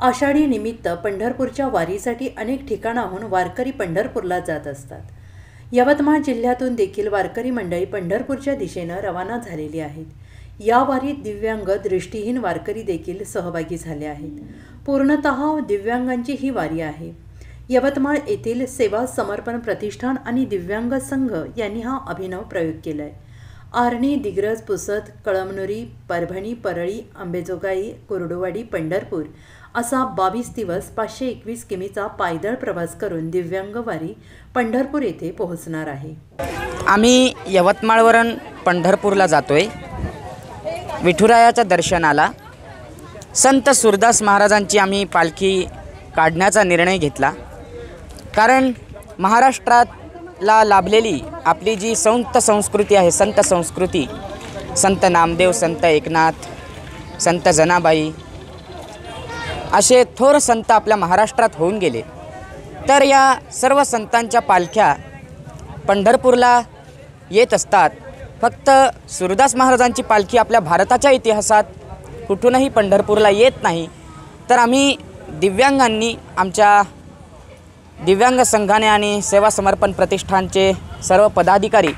आषाढी निमित्त पंढरपूरच्या वारीसाठी अनेक ठिकाणाहून वारकरी पंढरपूरला जात असतात. यवतमाळ जिल्ह्यातून देखील वारकरी मंडळी पंढरपूरच्या दिशेनं रवाना झालेली आहेत. या वारीत दिव्यांग, दृष्टीहीन वारकरी देखील सहभागी झाले आहेत. पूर्णतः दिव्यांगांची ही वारी आहे. यवतमाळ येथील सेवा समर्पण प्रतिष्ठान आणि दिव्यांग संघ यांनी हा अभिनव प्रयोग केला आहे. आर्णी, दिग्रज, पुसद, कळमनुरी, परभणी, परळी, अंबेजोगाई, कुर्डुवाडी, पंढरपूर असा 22 दिवस 521 किमीचा पायदळ प्रवास करून दिव्यांग वारी पंढरपूर येथे पोहोचणार आहे. आम्ही यवतमाळवरून पंढरपूरला जातोय विठुरायाच्या दर्शनाला. संत सूरदास महाराजांची आम्ही पालखी काढण्याचा निर्णय घेतला, कारण महाराष्ट्राला लाभलेली आपली जी संत संस्कृती आहे, संत संस्कृती, संत नामदेव, संत एकनाथ, संत जनाबाई असे थोर संत आपल्या महाराष्ट्रात होऊन गेले. तर या सर्व संतांच्या पालख्या पंढरपूरला येत असतात. फक्त सूरदास महाराजांची पालखी आपल्या भारताच्या इतिहासात कुठूनही पंढरपूरला येत नाही. तर आम्ही दिव्यांगांनी, आमच्या दिव्यांग संघाने आणि सेवा समर्पण प्रतिष्ठानचे सर्व पदाधिकारी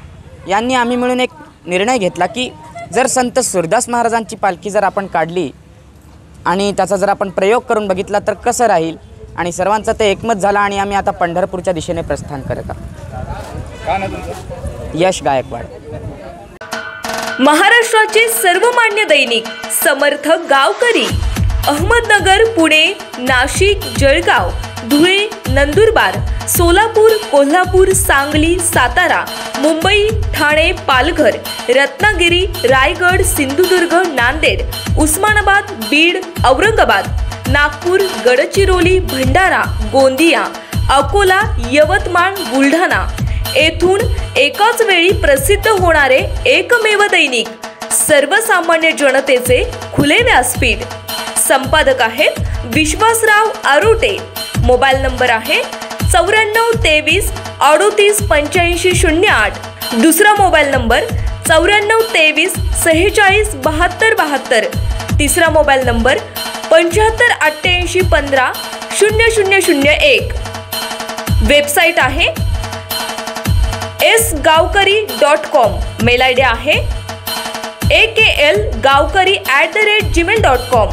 यांनी आम्ही मिळून एक निर्णय घेतला की जर संत सूरदास महाराजांची पालखी जर आपण काढली आणि त्याचा जर आपण प्रयोग करून बघितला तर कसं राहील. आणि सर्वांचं ते एकमत झालं आणि आम्ही आता पंढरपूरच्या दिशेने प्रस्थान करत आहोत. यश गायकवाड. महाराष्ट्राचे सर्वमान्य दैनिक समर्थ गावकरी, अहमदनगर, पुणे, नाशिक, जळगाव, धुळे, नंदुरबार, सोलापूर, कोल्हापूर, सांगली, सातारा, मुंबई, ठाणे, पालघर, रत्नागिरी, रायगड, सिंधुदुर्ग, नांदेड, उस्मानाबाद, बीड, औरंगाबाद, नागपूर, गडचिरोली, भंडारा, गोंदिया, अकोला, यवतमाळ, बुलढाणा येथून एकाच वेळी प्रसिद्ध होणारे एकमेव दैनिक, सर्वसामान्य जनतेचे खुले व्यासपीठ. संपादक आहेत विश्वासराव आरोटे. मोबाईल नंबर आहे 94 23 38 85 08. दुसरा मोबाईल नंबर 94 23 46 72 72. तिसरा मोबाईल नंबर 75 88 15 0001. वेबसाईट आहे sgavkari.com. मेल आयडी आहे akl gavkari@gmail.com.